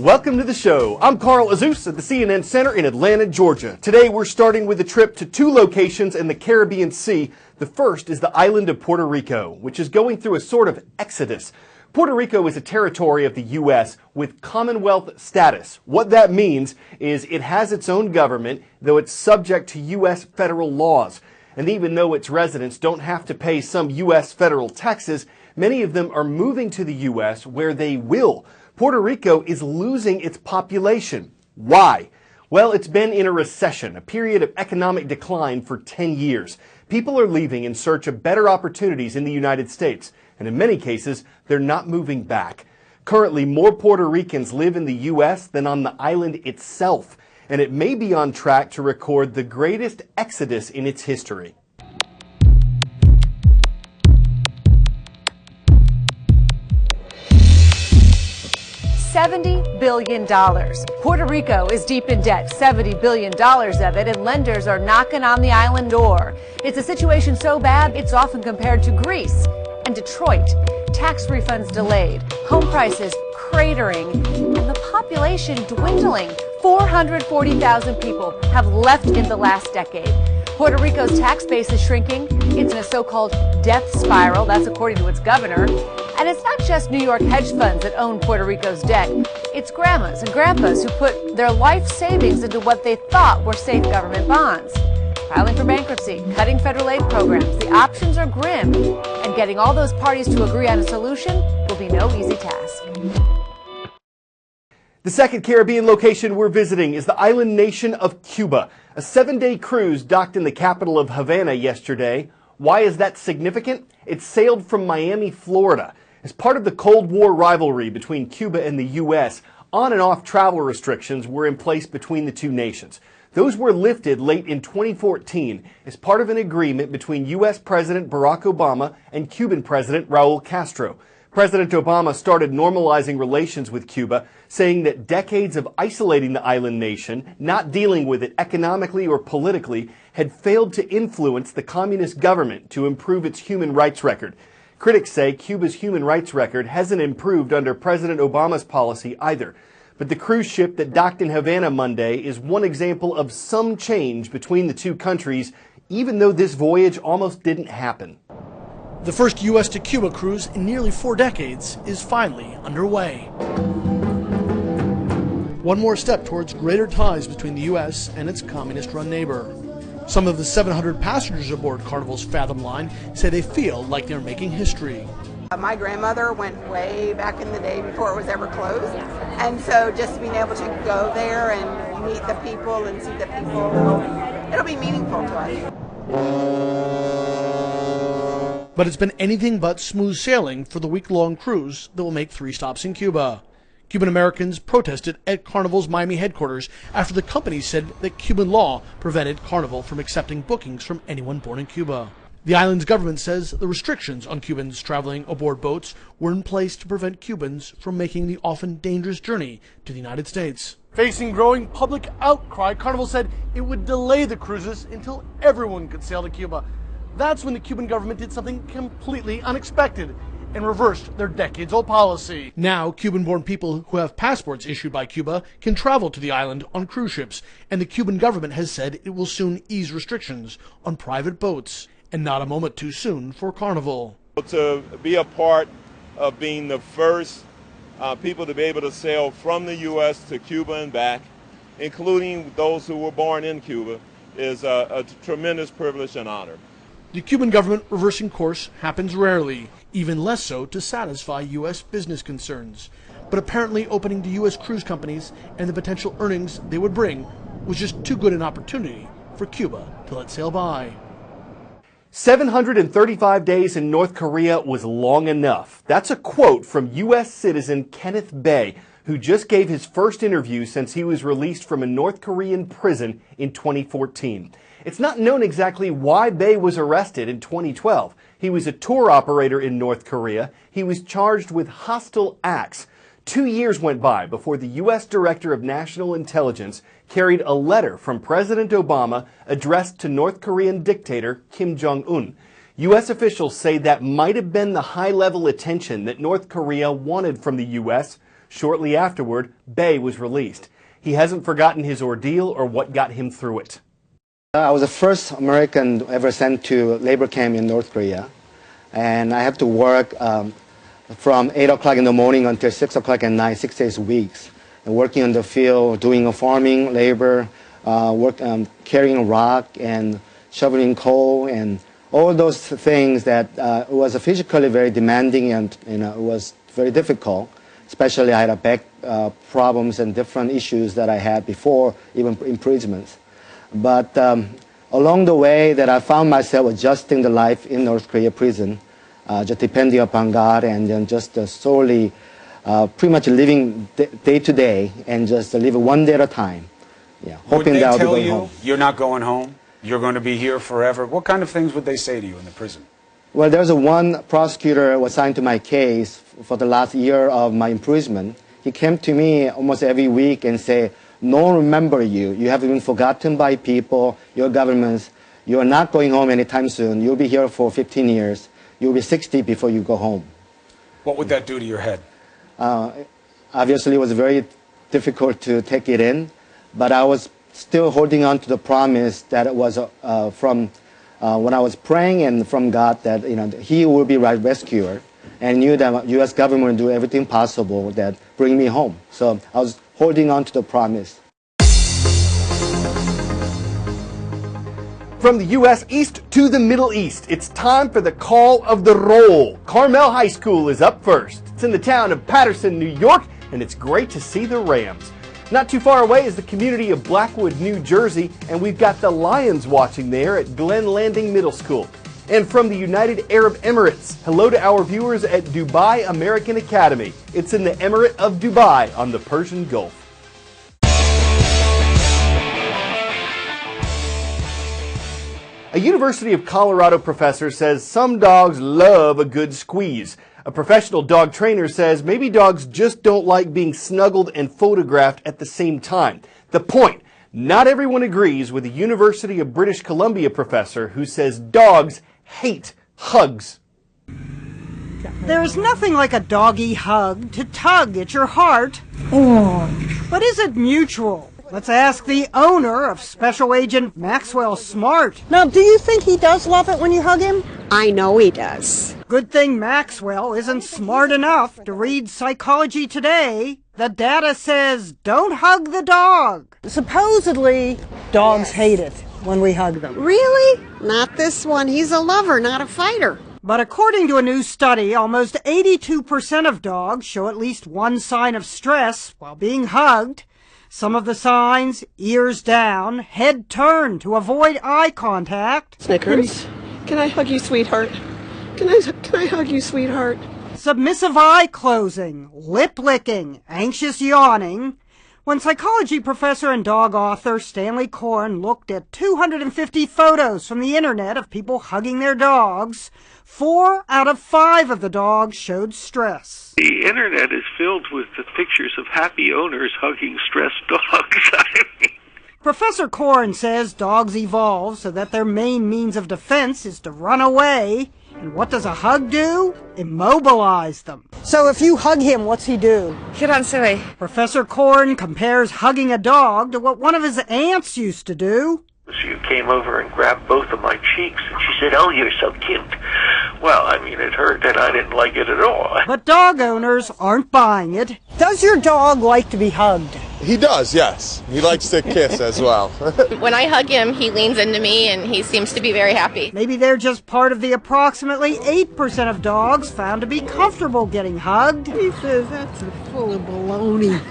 Welcome to the show. I'm Carl Azuz at the CNN Center in Atlanta, Georgia. Today we're starting with a trip to two locations in the Caribbean Sea. The first is the island of Puerto Rico, which is going through a sort of exodus. Puerto Rico is a territory of the U.S. with Commonwealth status. What that means is it has its own government, though it's subject to U.S. federal laws. And even though its residents don't have to pay some U.S. federal taxes, many of them are moving to the U.S. where they will. Puerto Rico is losing its population. Why? Well, it's been in a recession, a period of economic decline for 10 years. People are leaving in search of better opportunities in the United States, and in many cases, they're not moving back. Currently, more Puerto Ricans live in the U.S. than on the island itself, and it may be on track to record the greatest exodus in its history. $70 billion. Puerto Rico is deep in debt, $70 billion of it, and lenders are knocking on the island door. It's a situation so bad, it's often compared to Greece and Detroit. Tax refunds delayed, home prices cratering, and the population dwindling. 440,000 people have left in the last decade. Puerto Rico's tax base is shrinking. It's in a so-called death spiral, that's according to its governor. And it's not just New York hedge funds that own Puerto Rico's debt. It's grandmas and grandpas who put their life savings into what they thought were safe government bonds. Filing for bankruptcy, cutting federal aid programs, the options are grim. And getting all those parties to agree on a solution will be no easy task. The second Caribbean location we're visiting is the island nation of Cuba. A 7-day cruise docked in the capital of Havana yesterday. Why is that significant? It sailed from Miami, Florida. As part of the Cold War rivalry between Cuba and the U.S., on and off travel restrictions were in place between the two nations. Those were lifted late in 2014 as part of an agreement between U.S. President Barack Obama and Cuban President Raul Castro. President Obama started normalizing relations with Cuba, saying that decades of isolating the island nation, not dealing with it economically or politically, had failed to influence the communist government to improve its human rights record. Critics say Cuba's human rights record hasn't improved under President Obama's policy either. But the cruise ship that docked in Havana Monday is one example of some change between the two countries, even though this voyage almost didn't happen. The first U.S. to Cuba cruise in nearly 4 decades is finally underway. One more step towards greater ties between the U.S. and its communist-run neighbor. Some of the 700 passengers aboard Carnival's Fathom line say they feel like they're making history. My grandmother went way back in the day before it was ever closed, and so just being able to go there and meet the people and see the people, it'll be meaningful to us. But it's been anything but smooth sailing for the week-long cruise that will make 3 stops in Cuba. Cuban Americans protested at Carnival's Miami headquarters after the company said that Cuban law prevented Carnival from accepting bookings from anyone born in Cuba. The island's government says the restrictions on Cubans traveling aboard boats were in place to prevent Cubans from making the often dangerous journey to the United States. Facing growing public outcry, Carnival said it would delay the cruises until everyone could sail to Cuba. That's when the Cuban government did something completely unexpected and reversed their decades-old policy. Now, Cuban-born people who have passports issued by Cuba can travel to the island on cruise ships, and the Cuban government has said it will soon ease restrictions on private boats. And not a moment too soon for Carnival. To be a part of being the first people to be able to sail from the U.S. to Cuba and back, including those who were born in Cuba, is a tremendous privilege and honor. The Cuban government reversing course happens rarely, even less so to satisfy U.S. business concerns. But apparently opening to U.S. cruise companies and the potential earnings they would bring was just too good an opportunity for Cuba to let sail by. 735 days in North Korea was long enough. That's a quote from U.S. citizen Kenneth Bae, who just gave his first interview since he was released from a North Korean prison in 2014. It's not known exactly why Bae was arrested in 2012. He was a tour operator in North Korea. He was charged with hostile acts. 2 years went by before the U.S. Director of National Intelligence carried a letter from President Obama addressed to North Korean dictator Kim Jong-un. U.S. officials say that might have been the high-level attention that North Korea wanted from the U.S. Shortly afterward, Bay was released. He hasn't forgotten his ordeal or what got him through it. I was the first American ever sent to labor camp in North Korea, and I have to work from 8 o'clock in the morning until 6 o'clock at night, 6 days a week, and working on the field, doing farming, labor, carrying rock and shoveling coal, and all those things that was physically very demanding, and it was very difficult. Especially I had back problems and different issues that I had before even imprisonments. But along the way that I found myself adjusting the life in North Korea prison, just depending upon God, and then just solely pretty much living day to day and just living one day at a time. Yeah, hoping that I'll be going home. You're not going home? You're going to be here forever? What kind of things would they say to you in the prison? Well, there's one prosecutor assigned to my case for the last year of my imprisonment. He came to me almost every week and say, "No one remember you. You have been forgotten by people, your governments. You are not going home anytime soon. You'll be here for 15 years. You'll be 60 before you go home." What would that do to your head? Obviously, it was very difficult to take it in, but I was still holding on to the promise that it was from when I was praying and from God that He will be my rescuer, and knew that the U.S. government would do everything possible that bring me home. So I was holding on to the promise. From the U.S. East to the Middle East, it's time for the call of the roll. Carmel High School is up first. It's in the town of Patterson, New York, and it's great to see the Rams. Not too far away is the community of Blackwood, New Jersey, and we've got the Lions watching there at Glen Landing Middle School. And from the United Arab Emirates, hello to our viewers at Dubai American Academy. It's in the Emirate of Dubai on the Persian Gulf. A University of Colorado professor says some dogs love a good squeeze. A professional dog trainer says maybe dogs just don't like being snuggled and photographed at the same time. The point, not everyone agrees with a University of British Columbia professor who says dogs hate hugs. There's nothing like a doggy hug to tug at your heart. But is it mutual? Let's ask the owner of Special Agent Maxwell Smart. Now, do you think he does love it when you hug him? I know he does. Good thing Maxwell isn't smart enough to read Psychology Today. The data says don't hug the dog. Supposedly, dogs hate it when we hug them. Really? Not this one. He's a lover, not a fighter. But according to a new study, almost 82% of dogs show at least one sign of stress while being hugged. Some of the signs: ears down, head turned to avoid eye contact. Snickers. Can I hug you, sweetheart? Can I hug you, sweetheart? Submissive eye closing, lip licking, anxious yawning. When psychology professor and dog author Stanley Coren looked at 250 photos from the internet of people hugging their dogs, 4 out of 5 of the dogs showed stress. The internet is filled with the pictures of happy owners hugging stressed dogs. Professor Coren says dogs evolve so that their main means of defense is to run away. And what does a hug do? Immobilize them. So if you hug him, what's he do? Get on silly. Professor Coren compares hugging a dog to what one of his aunts used to do. She came over and grabbed both of my cheeks, and she said, "Oh, you're so cute." Well, I mean, it hurt, and I didn't like it at all. But dog owners aren't buying it. Does your dog like to be hugged? He does, yes. He likes to kiss as well. When I hug him, he leans into me, and he seems to be very happy. Maybe they're just part of the approximately 8% of dogs found to be comfortable getting hugged. He says that's full of baloney.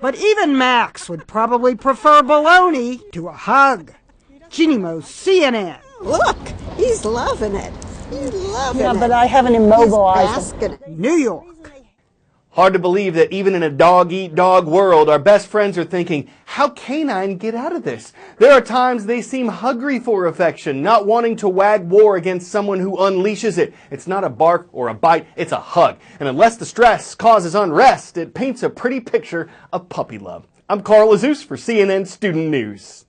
But even Max would probably prefer baloney to a hug. Jeannie Mo, CNN. Look, he's loving it. He's loving it. Yeah, but I haven't immobilized him. New York. Hard to believe that even in a dog-eat-dog world, our best friends are thinking, how canine get out of this? There are times they seem hungry for affection, not wanting to wag war against someone who unleashes it. It's not a bark or a bite, it's a hug. And unless the stress causes unrest, it paints a pretty picture of puppy love. I'm Carl Azuz for CNN Student News.